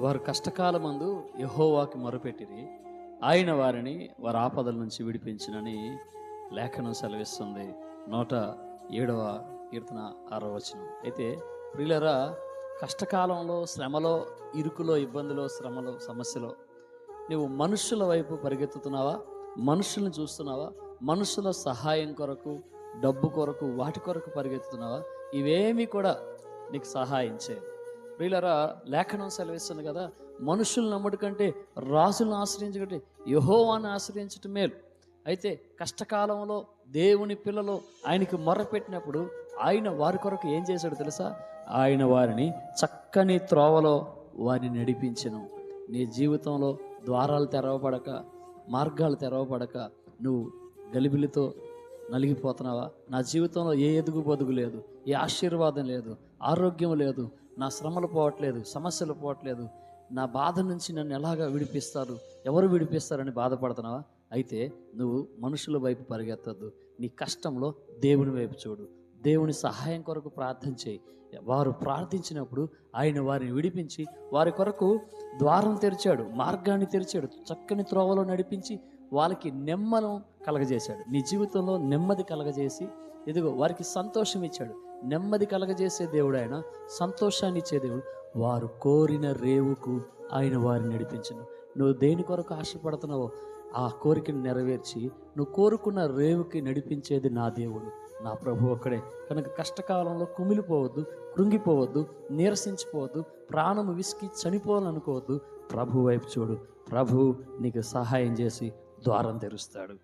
వారు కష్టకాలమందు యెహోవాకి మొరపెట్టిరి, ఆయన వారిని వారి ఆపదల నుంచి విడిపించునని లేఖనం సెలవిస్తుంది. 107వ కీర్తన 6వ వచనం. అయితే ప్రియులారా, కష్టకాలంలో, శ్రమలో, ఇరుకులో, ఇబ్బందిలో, శ్రమలో, సమస్యలో నువ్వు మనుషుల వైపు పరిగెత్తుతున్నావా? మనుషుల్ని చూస్తున్నావా? మనుషుల సహాయం కొరకు, డబ్బు కొరకు, వాటి కొరకు పరిగెత్తుతున్నావా? ఇవేమీ కూడా నీకు సహాయం చేయవు. ప్రియులారా, లేఖనం సెలవిస్తుంది కదా, మనుషులు నమ్ముడు కంటే, రాజులను ఆశ్రయించకంటే యెహోవాను ఆశ్రయించటం మేలు. అయితే కష్టకాలంలో దేవుని పిల్లలు ఆయనకి మొర్రపెట్టినప్పుడు ఆయన వారి కొరకు ఏం చేశాడు తెలుసా? ఆయన వారిని చక్కని త్రోవలో వారిని నడిపించెను. నీ జీవితంలో ద్వారాలు తెరవబడక, మార్గాలు తెరవబడక నువ్వు గలిబిలితో నలిగిపోతున్నావా? నా జీవితంలో ఏ ఎదుగు బదుగు లేదు, ఏ ఆశీర్వాదం లేదు, ఆరోగ్యం లేదు, నా శ్రమలు పోవట్లేదు, సమస్యలు పోవట్లేదు, నా బాధ నుంచి నన్ను ఎలాగా విడిపిస్తారు, ఎవరు విడిపిస్తారని బాధపడుతున్నావా? అయితే నువ్వు మనుషుల వైపు పరిగెత్తద్దు. నీ కష్టంలో దేవుని వైపు చూడు. దేవుని సహాయం కొరకు ప్రార్థన చేయి. వారు ప్రార్థించినప్పుడు ఆయన వారిని విడిపించి వారి కొరకు ద్వారం తెరిచాడు, మార్గాన్ని తెరిచాడు, చక్కని త్రోవలో నడిపించి వాళ్ళకి నెమ్మది కలగజేశాడు. నీ జీవితంలో నెమ్మది కలగజేసి ఇదిగో వారికి సంతోషం ఇచ్చాడు. నెమ్మది కలగజేసే దేవుడు ఆయన, సంతోషాన్ని ఇచ్చే దేవుడు. వారు కోరిన రేవుకు ఆయన వారిని నడిపించను. నువ్వు దేని కొరకు ఆశపడుతున్నావో ఆ కోరికను నెరవేర్చి నువ్వు కోరుకున్న రేవుకి నడిపించేది నా దేవుడు, నా ప్రభు ఒక్కడే. కనుక కష్టకాలంలో కుమిలిపోవద్దు, కృంగిపోవద్దు, నీరసించిపోవద్దు, ప్రాణము విసికి చనిపోవాలనుకోవద్దు. ప్రభు వైపు చూడు. ప్రభు నీకు సహాయం చేసి ద్వారం తెరుస్తాడు.